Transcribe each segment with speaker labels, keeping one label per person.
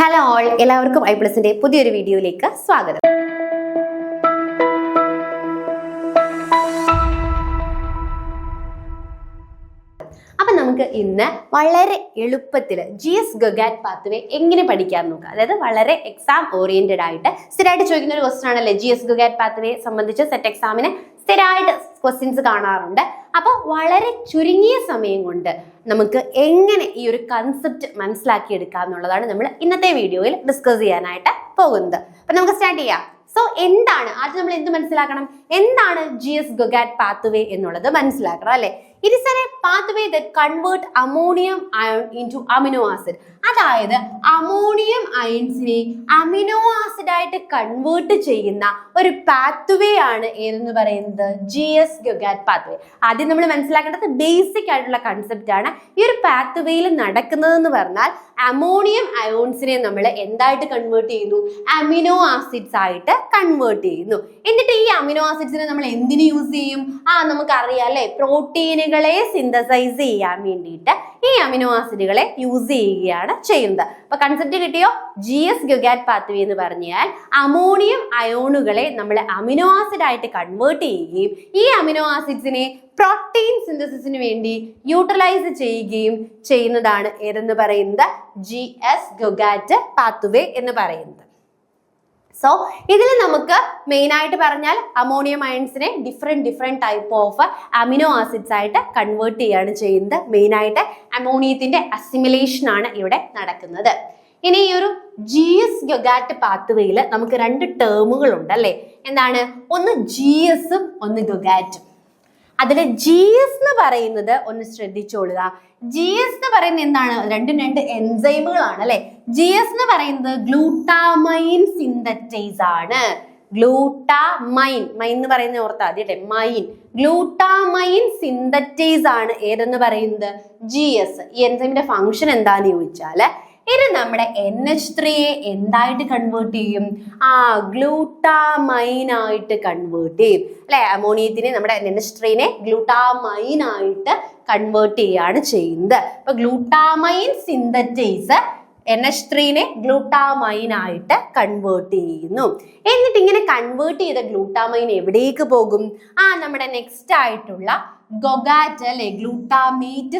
Speaker 1: Hello all, എല്ലാവർക്കും ഐപ്ലസിന്റെ പുതിയൊരു വീഡിയോയിലേക്ക് സ്വാഗതം. അപ്പൊ നമുക്ക് ഇന്ന് വളരെ എളുപ്പത്തിൽ GS ഗൊഗാറ്റ് പാത്വേ എങ്ങനെ പഠിക്കാൻ നോക്കാം. അതായത് വളരെ എക്സാം ഓറിയന്റഡ് ആയിട്ട് സ്ഥിരമായിട്ട് ചോദിക്കുന്ന ഒരു ക്വസ്റ്റൻ ആണല്ലേ GS ഗൊഗാറ്റ് പാത്വേ സംബന്ധിച്ച് സെറ്റ് എക്സാമിന് സ്ഥിരമായിട്ട് ക്വസ്റ്റ്യൻസ് കാണാറുണ്ട്. അപ്പോൾ വളരെ ചുരുങ്ങിയ സമയം കൊണ്ട് നമുക്ക് എങ്ങനെ ഈ ഒരു കൺസെപ്റ്റ് മനസ്സിലാക്കിയെടുക്കാം എന്നുള്ളതാണ് നമ്മൾ ഇന്നത്തെ വീഡിയോയിൽ ഡിസ്കസ് ചെയ്യാനായിട്ട് പോകുന്നത്. അപ്പൊ നമുക്ക് സ്റ്റാർട്ട് ചെയ്യാം. സോ എന്താണ് ആദ്യം നമ്മൾ എന്ത് മനസ്സിലാക്കണം? എന്താണ് GS ഗൊഗാറ്റ് പാത്വേ എന്നുള്ളത് മനസ്സിലാക്കണം അല്ലെ. It is a pathway that convert ammonium ion into amino acid. അതായത് അമോണിയം അയൺസിനെ അമിനോ ആസിഡ് ആയിട്ട് കൺവേർട്ട് ചെയ്യുന്ന ഒരു പാത്വേ ആണ് ഏതെന്ന് പറയുന്നത് GS ഗൊഗാറ്റ് പാത്വേ. ആദ്യം നമ്മൾ മനസ്സിലാക്കേണ്ടത് ബേസിക് ആയിട്ടുള്ള കൺസെപ്റ്റ് ആണ്. ഈ ഒരു പാത്വേയിൽ നടക്കുന്നതെന്ന് പറഞ്ഞാൽ അമോണിയം അയോൺസിനെ നമ്മൾ എന്തായിട്ട് കൺവേർട്ട് ചെയ്യുന്നു? അമിനോ ആസിഡ്സ് ആയിട്ട് കൺവേർട്ട് ചെയ്യുന്നു. എന്നിട്ട് ഈ അമിനോ ആസിഡ്സിനെ നമ്മൾ എന്തിനു യൂസ് ചെയ്യും? നമുക്കറിയാം അല്ലെ, പ്രോട്ടീനുകളെ സിന്തസൈസ് ചെയ്യാൻ വേണ്ടിയിട്ട് ഈ അമിനോ ആസിഡുകളെ യൂസ് ചെയ്യുകയാണ് ചെയ്യുന്നത്. അപ്പൊ കൺസെപ്റ്റ് കിട്ടിയോ? GS ഗൊഗാറ്റ് പാത്വേ എന്ന് പറഞ്ഞാൽ അമോണിയം അയോണുകളെ നമ്മൾ അമിനോ ആസിഡ് ആയിട്ട് കൺവേർട്ട് ചെയ്യുകയും ഈ അമിനോ ആസിഡ്സിനെ പ്രോട്ടീൻ സിന്തസിസിന് വേണ്ടി യൂട്ടിലൈസ് ചെയ്യുകയും ചെയ്യുന്നതാണ് ഏതെന്ന് പറയുന്നത് GS ഗൊഗാറ്റ് പാത്വേ എന്ന് പറയുന്നത്. സോ ഇതിൽ നമുക്ക് മെയിൻ ആയിട്ട് പറഞ്ഞാൽ അമോണിയം അയൺസിനെ different type of amino acids ആയിട്ട് കൺവേർട്ട് ചെയ്യാണ് ചെയ്യുന്നത്. മെയിൻ ആയിട്ട് അമോണിയത്തിന്റെ അസിമിലേഷൻ ആണ് ഇവിടെ നടക്കുന്നത്. ഇനി ഈ ഒരു GS ഗൊഗാറ്റ് പാത്വേയിൽ നമുക്ക് രണ്ട് ടേമുകൾ ഉണ്ട് അല്ലെ. എന്താണ്? ഒന്ന് GS ഉം ഒന്ന് ഗൊഗാറ്റും. അതിൽ GS എന്ന് പറയുന്നത് ഒന്ന് ശ്രദ്ധിച്ചോളുക. GS എന്ന് പറയുന്നത് എന്താണ്? രണ്ടും രണ്ട് എൻസൈമുകളാണ് അല്ലെ. GS എന്ന് പറയുന്നത് ഗ്ലൂട്ടാമൈൻ സിന്തറ്റൈസ് ആണ്. ഗ്ലൂട്ടാമൈൻ എന്ന് പറയുന്ന ഓർത്താ അതെ, മൈൻ ഗ്ലൂട്ടാമൈൻ സിന്തറ്റൈസ് ആണ് ഏതെന്ന് പറയുന്നത് GS. ഈ എൻസൈമിന്റെ ഫംഗ്ഷൻ എന്താന്ന് ചോദിച്ചാല് ഇത് നമ്മുടെ NH3യെ എന്തായിട്ട് കൺവേർട്ട് ചെയ്യും? ഗ്ലൂട്ടാമൈൻ ആയിട്ട് കൺവേർട്ട് ചെയ്യും അല്ലെ. അമോണിയത്തിനെ നമ്മുടെ NH3നെ ഗ്ലൂട്ടാമൈൻ ആയിട്ട് കൺവേർട്ട് ചെയ്യാണ് ചെയ്യുന്നത്. അപ്പൊ ഗ്ലൂട്ടാമൈൻ സിന്തറ്റൈസ് NH3നെ ഗ്ലൂട്ടാമൈൻ ആയിട്ട് കൺവേർട്ട് ചെയ്യുന്നു. എന്നിട്ട് ഇങ്ങനെ കൺവേർട്ട് ചെയ്ത ഗ്ലൂട്ടാമൈൻ എവിടേക്ക് പോകും? നമ്മുടെ നെക്സ്റ്റ് ആയിട്ടുള്ള ഗൊഗാറ്റ് അല്ലെ, ഗ്ലൂട്ടാമേറ്റ്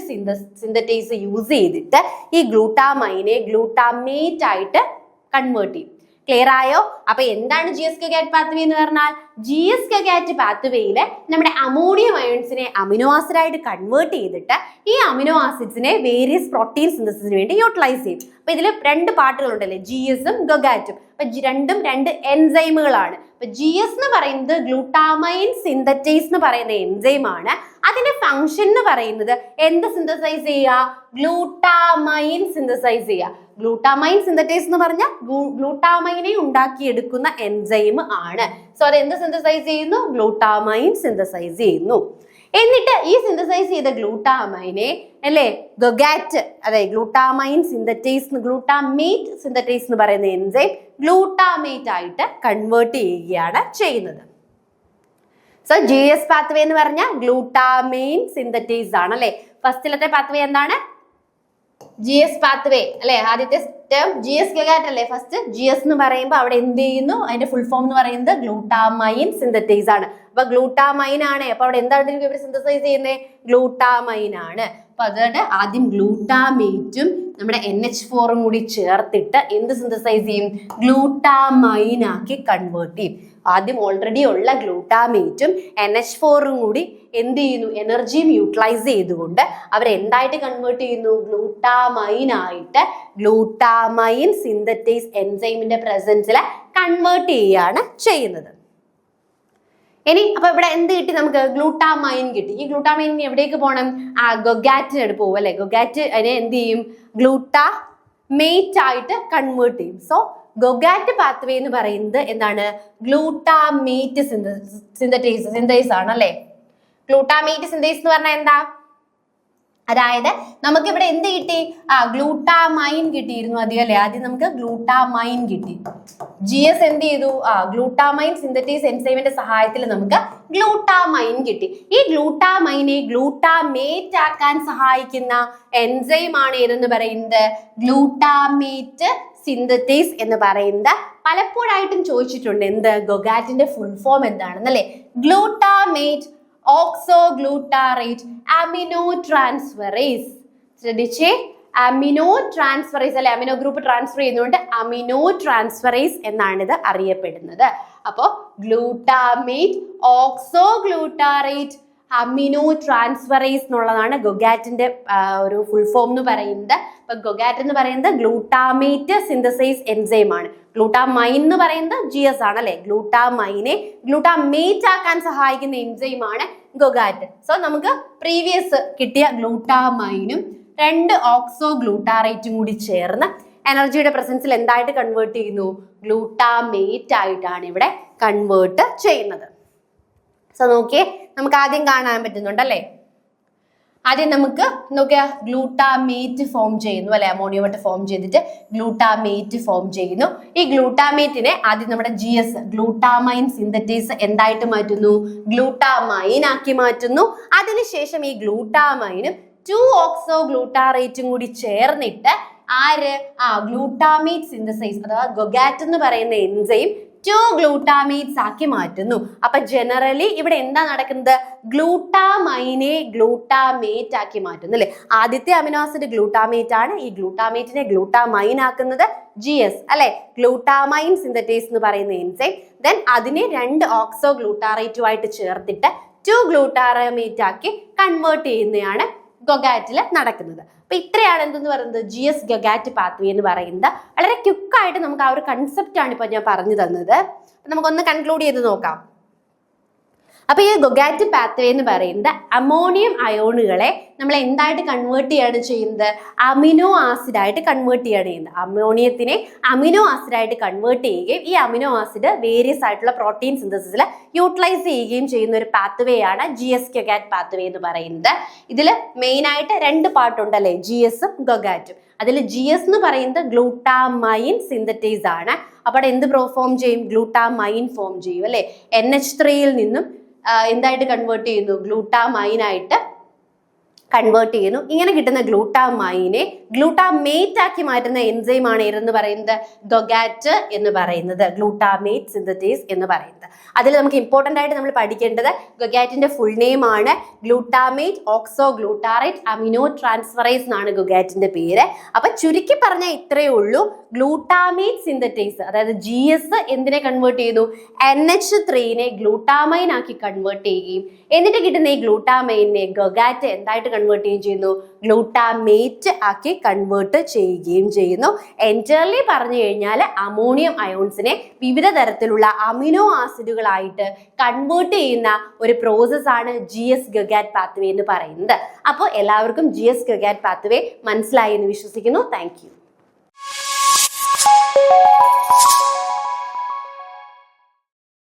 Speaker 1: സിന്തറ്റൈസ് യൂസ് ചെയ്തിട്ട് ഈ ഗ്ലൂട്ടാമൈനെ ഗ്ലൂട്ടാമേറ്റ് ആയിട്ട് കൺവേർട്ട് ചെയ്യും. ക്ലിയർ ആയോ? അപ്പൊ എന്താണ് GS ഗൊഗാറ്റ് പാത്വേ എന്ന് പറഞ്ഞാൽ? GS ഗൊഗാറ്റ് പാത്വേയില് നമ്മുടെ അമോണിയം അയോൺസിനെ അമിനോ ആസിഡ് ആയിട്ട് കൺവേർട്ട് ചെയ്തിട്ട് ഈ അമിനോ ആസിഡ്സിനെ വേരിയസ് പ്രോട്ടീൻ സിന്തസിസിന് വേണ്ടി യൂട്ടിലൈസ് ചെയ്യും. അപ്പൊ ഇതിൽ രണ്ട് പാർട്ടുകൾ ഉണ്ടല്ലേ, GS ഉം ഗൊഗാറ്റും. അപ്പൊ രണ്ടും രണ്ട് എൻസൈമുകളാണ്. അപ്പൊ GS എന്ന് പറയുന്നത് ഗ്ലൂട്ടാമൈൻ സിന്തറ്റൈസ് എന്ന് പറയുന്ന എൻസൈം ആണ്. അതിന്റെ ഫംഗ്ഷൻ എന്ന് പറയുന്നത് എന്ത് സിന്തസൈസ് ചെയ്യുക? ഗ്ലൂട്ടാമൈൻ സിന്തസൈസ് ചെയ്യുക. ഗ്ലൂട്ടാമൈൻ സിന്തറ്റൈസ് എന്ന് പറഞ്ഞാൽ ഗ്ലൂട്ടാമൈനെ ഉണ്ടാക്കിയെടുക്കുന്ന എൻസൈം ആണ്. സോ അത് എന്ത് സിന്തസൈസ് ചെയ്യുന്നു? ഗ്ലൂട്ടാമൈൻ സിന്തസൈസ് ചെയ്യുന്നു. എന്നിട്ട് ഈ സിന്തസൈസ് ചെയ്ത ഗ്ലൂട്ടാമൈനെ അല്ലെ ഗൊഗാറ്റ്, അതെ ഗ്ലൂട്ടാമൈൻ സിന്തറ്റൈസ് ഗ്ലൂട്ടാമേറ്റ് സിന്തറ്റൈസ് എന്ന് പറയുന്ന എൻസൈം ഗ്ലൂട്ടാമേറ്റ് ആയിട്ട് കൺവേർട്ട് ചെയ്യുകയാണ് ചെയ്യുന്നത്. സോ GS പാത്വേ എന്ന് പറഞ്ഞാൽ ഗ്ലൂട്ടാമൈൻ സിന്തറ്റൈസ് ആണ് അല്ലെ. ഫസ്റ്റിലത്തെ പാത്വേ എന്താണ്? GS പാത്വേ അല്ലെ. ആദ്യത്തെ ടേം GS ഗൊഗാറ്റ് അല്ലെ. ഫസ്റ്റ് GS എന്ന് പറയുമ്പോൾ അവിടെ എന്ത് ചെയ്യുന്നു? അതിന്റെ ഫുൾ ഫോം എന്ന് പറയുന്നത് ഗ്ലൂട്ടാമൈൻ സിന്തറ്റൈസ് ആണ്. അപ്പൊ ഗ്ലൂട്ടാമൈൻ ആണ്. അപ്പൊ അവിടെ എന്താണ് ഇവർ സിന്തസൈസ് ചെയ്യുന്നത്? ഗ്ലൂട്ടാമൈൻ ആണ്. അപ്പൊ അതുകൊണ്ട് ആദ്യം ഗ്ലൂട്ടാമേറ്റും നമ്മുടെ NH4ഉം കൂടി ചേർത്തിട്ട് എന്ത് സിന്തസൈസ് ചെയ്യും? ഗ്ലൂട്ടാമൈൻ ആക്കി കൺവേർട്ട് ചെയ്യും. ആദ്യം ഓൾറെഡി ഉള്ള ഗ്ലൂട്ടാമേറ്റും NH4ഉം കൂടി എന്ത് ചെയ്യുന്നു? എനർജിയും യൂട്ടിലൈസ് ചെയ്തുകൊണ്ട് അവർ എന്തായിട്ട് കൺവേർട്ട് ചെയ്യുന്നു? ഗ്ലൂട്ടാമൈൻ ആയിട്ട് ഗ്ലൂട്ടാമൈൻ സിന്തറ്റൈസ് എൻസൈമിന്റെ പ്രസൻസിൽ കൺവേർട്ട് ചെയ്യാണ് ചെയ്യുന്നത്. ഇനി അപ്പൊ ഇവിടെ എന്ത് കിട്ടി? നമുക്ക് ഗ്ലൂട്ടാമൈൻ കിട്ടി. ഈ ഗ്ലൂട്ടാമൈൻ എവിടേക്ക് പോകണം? ഗൊഗാറ്റിനോട് പോകും അല്ലെ. ഗൊഗാറ്റ് അതിനെ എന്ത് ചെയ്യും? ഗ്ലൂട്ടാമേറ്റ് ആയിട്ട് കൺവേർട്ട് ചെയ്യും. സോ ഗൊഗാറ്റ് പാത്വേ എന്ന് പറയുന്നത് എന്താണ്? ഗ്ലൂട്ടാമേറ്റ് സിന്തൈസ് ആണ് അല്ലെ. ഗ്ലൂട്ടാമേറ്റ് സിന്തൈസ് എന്ന് പറഞ്ഞാൽ എന്താ? അതായത് നമുക്ക് ഇവിടെ എന്ത് കിട്ടി? ഗ്ലൂട്ടാമൈൻ കിട്ടിയിരുന്നു ആദ്യം അല്ലെ. ആദ്യം നമുക്ക് ഗ്ലൂട്ടാമൈൻ കിട്ടി. GS എന്ത് ചെയ്തു? ഗ്ലൂട്ടാമൈൻ സിന്തറ്റൈസ് എൻസൈമിന്റെ സഹായത്തിൽ നമുക്ക് ഗ്ലൂട്ടാമൈൻ കിട്ടി. ഈ ഗ്ലൂട്ടാമൈനെ ഗ്ലൂട്ടാമേറ്റ് ആക്കാൻ സഹായിക്കുന്ന എൻസൈം ആണ് ഏതെന്ന് പറയുന്നത് ഗ്ലൂട്ടാമേറ്റ് സിന്തറ്റേസ് എന്ന് പറയുന്നത് പലപ്പോഴായിട്ടും ചോദിച്ചിട്ടുണ്ട്. എന്ത്? ഗൊഗാറ്റിന്റെ ഫുൾ ഫോം എന്താണെന്നല്ലേ? Glutamate oxoglutarate amino transferase. ശ്രദ്ധിച്ചേ, അമിനോ ട്രാൻസ്ഫറേസ് അല്ലെ, അമിനോ ഗ്രൂപ്പ് ട്രാൻസ്ഫർ ചെയ്യുന്നതുകൊണ്ട് അമിനോ ട്രാൻസ്ഫറേസ് എന്നാണ് ഇത് അറിയപ്പെടുന്നത്. അപ്പോ ഗ്ലൂട്ടാമേറ്റ് ഓക്സോഗ്ലൂട്ടാറേറ്റ് അമിനോ ട്രാൻസ്ഫറേസ് എന്നുള്ളതാണ് ഗൊഗാറ്റിന്റെ ഒരു ഫുൾ ഫോം എന്ന് പറയുന്നത്. അപ്പൊ ഗൊഗാറ്റ് എന്ന് പറയുന്നത് ഗ്ലൂട്ടാമേറ്റ് സിന്തസൈസ് എൻസൈം ആണ്. ഗ്ലൂട്ടാമൈൻ എന്ന് പറയുന്നത് GS ആണ് അല്ലെ. ഗ്ലൂട്ടാമൈനെ ഗ്ലൂട്ടാമേറ്റ് ആക്കാൻ സഹായിക്കുന്ന എൻസൈം ആണ് ഗൊഗാറ്റ്. സോ നമുക്ക് പ്രീവിയസ് കിട്ടിയ ഗ്ലൂട്ടാമൈനും 2 ഓക്സോഗ്ലൂട്ടാറേറ്റും കൂടി ചേർന്ന് എനർജിയുടെ പ്രസൻസിൽ എന്തായിട്ട് കൺവേർട്ട് ചെയ്യുന്നു? ഗ്ലൂട്ടാമേറ്റ് ആയിട്ടാണ് ഇവിടെ കൺവേർട്ട് ചെയ്യുന്നത്. സോ നോക്കിയേ, നമുക്ക് ആദ്യം കാണാൻ പറ്റുന്നുണ്ടല്ലേ. ആദ്യം നമുക്ക് നോക്കിയാ ഗ്ലൂട്ടാമേറ്റ് ഫോം ചെയ്യുന്നു അല്ലെ. അമോണിയമായിട്ട് ഫോം ചെയ്തിട്ട് ഗ്ലൂട്ടാമേറ്റ് ഫോം ചെയ്യുന്നു. ഈ ഗ്ലൂട്ടാമേറ്റിനെ ആദ്യം നമ്മുടെ GS ഗ്ലൂട്ടാമൈൻ സിന്തറ്റേസ് എന്തായിട്ട് മാറ്റുന്നു? ഗ്ലൂട്ടാമൈൻ ആക്കി മാറ്റുന്നു. അതിനുശേഷം ഈ ഗ്ലൂട്ടാമൈനും 2 ഓക്സോഗ്ലൂട്ടാറേറ്റും കൂടി ചേർന്നിട്ട് ഗ്ലൂട്ടാമേറ്റ് സിന്തസൈസ് അഥവാ ഗൊഗാറ്റ് എന്ന് പറയുന്ന എൻസൈം 2 ഗ്ലൂട്ടാമേറ്റ്സ് ആക്കി മാറ്റുന്നു. അപ്പൊ ജനറലി ഇവിടെ എന്താ നടക്കുന്നത്? ഗ്ലൂട്ടാമൈനെ ഗ്ലൂട്ടാമേറ്റ് ആക്കി മാറ്റുന്നു അല്ലെ. ആദ്യത്തെ അമിനോ ആസിഡ് ഗ്ലൂട്ടാമേറ്റ് ആണ്. ഈ ഗ്ലൂട്ടാമേറ്റിനെ ഗ്ലൂട്ടാമൈൻ ആക്കുന്നത് GS അല്ലെ, ഗ്ലൂട്ടാമൈൻ സിന്തറ്റേസ് എന്ന് പറയുന്ന എൻസൈം. ദെൻ അതിനെ 2 ഓക്സോഗ്ലൂട്ടാറേറ്റുമായിട്ട് ചേർത്തിട്ട് 2 ഗ്ലൂട്ടാമേറ്റ് ആക്കി കൺവേർട്ട് ചെയ്യുന്നതാണ് ഗൊഗാറ്റിൽ നടക്കുന്നത്. അപ്പൊ ഇത്രയാണ് എന്തെന്ന് പറയുന്നത് GS ഗൊഗാറ്റ് പാത്വേ എന്ന് പറയുന്നത്. വളരെ ക്വിക്കായിട്ട് നമുക്ക് ആ ഒരു കൺസെപ്റ്റ് ആണ് ഇപ്പൊ ഞാൻ പറഞ്ഞു തന്നത്. നമുക്കൊന്ന് കൺക്ലൂഡ് ചെയ്ത് നോക്കാം. അപ്പൊ ഈ ഗൊഗാറ്റ് പാത്വേ എന്ന് പറയുന്നത് അമോണിയം അയോണുകളെ നമ്മൾ എന്തായിട്ട് കൺവേർട്ട് ചെയ്യാണ് ചെയ്യുന്നത്? അമിനോ ആസിഡ് ആയിട്ട് കൺവേർട്ട് ചെയ്യാണ് ചെയ്യുന്നത്. അമോണിയത്തിനെ അമിനോ ആസിഡ് ആയിട്ട് കൺവേർട്ട് ചെയ്യുകയും ഈ അമിനോ ആസിഡ് വേരിയസ് ആയിട്ടുള്ള പ്രോട്ടീൻ സിന്തസിസിൽ യൂട്ടിലൈസ് ചെയ്യുകയും ചെയ്യുന്ന ഒരു പാത്വേ ആണ് GS ഗൊഗാറ്റ് പാത്വേ എന്ന് പറയുന്നത്. ഇതിൽ മെയിൻ ആയിട്ട് 2 പാർട്ട് ഉണ്ടല്ലേ, GSഉം ഗൊഗാറ്റും. അതിൽ GS എന്ന് പറയുന്നത് ഗ്ലൂട്ടാമൈൻ സിന്തറ്റേസ് ആണ്. അപ്പോൾ എന്ത് ഫോം ചെയ്യും? ഗ്ലൂട്ടാമൈൻ ഫോം ചെയ്യും അല്ലെ. NH3യിൽ നിന്നും എന്തായിട്ട് കൺവേർട്ട് ചെയ്യുന്നു? ഗ്ലൂട്ടാമൈൻ ആയിട്ട് കൺവേർട്ട് ചെയ്യുന്നു. ഇങ്ങനെ കിട്ടുന്ന ഗ്ലൂട്ടാമൈനെ ഗ്ലൂട്ടാമേറ്റ് ആക്കി മാറ്റുന്ന എൻസൈം ആണ് ഏതെന്ന് പറയുന്നത്? ഗൊഗാറ്റ് എന്ന് പറയുന്നത്, ഗ്ലൂട്ടാമേറ്റ് സിന്തറ്റേസ് എന്ന് പറയുന്നത്. അതിൽ നമുക്ക് ഇമ്പോർട്ടന്റ് ആയിട്ട് നമ്മൾ പഠിക്കേണ്ടത് ഗൊഗാറ്റിന്റെ ഫുൾ നെയിം ആണ് ഗ്ലൂട്ടാമേറ്റ് ഓക്സോഗ്ലൂട്ടാറേറ്റ് അമിനോ ട്രാൻസ്ഫറേസ് എന്നാണ് ഗൊഗാറ്റിന്റെ പേര്. അപ്പൊ ചുരുക്കി പറഞ്ഞാൽ ഇത്രയേ ഉള്ളൂ. ഗ്ലൂട്ടാമേറ്റ് സിന്തറ്റേസ് അതായത് GS എന്തിനെ കൺവേർട്ട് ചെയ്യുന്നു? NH3നെ ഗ്ലൂട്ടാമൈൻ ആക്കി കൺവേർട്ട് ചെയ്യുകയും എന്നിട്ട് കിട്ടുന്ന ഈ ഗ്ലൂട്ടാമൈനെ ഗൊഗാറ്റ് എന്തായിട്ട് കൺവേർട്ട് ചെയ്യുന്നു? ഗ്ലൂട്ടാമേറ്റ് ആക്കി കൺവേർട്ട് ചെയ്യുകയും ചെയ്യുന്നു. എൻറ്റയർലി പറഞ്ഞു കഴിഞ്ഞാൽ അമോണിയം അയോൺസിനെ വിവിധ തരത്തിലുള്ള അമിനോ ആസിഡുകളായിട്ട് കൺവേർട്ട് ചെയ്യുന്ന ഒരു പ്രോസസ് ആണ് GS ഗൊഗാറ്റ് പാത്വേ എന്ന് പറയുന്നത്. അപ്പോൾ എല്ലാവർക്കും GS ഗൊഗാറ്റ് പാത്വേ മനസ്സിലായി എന്ന് വിശ്വസിക്കുന്നു. Thank you.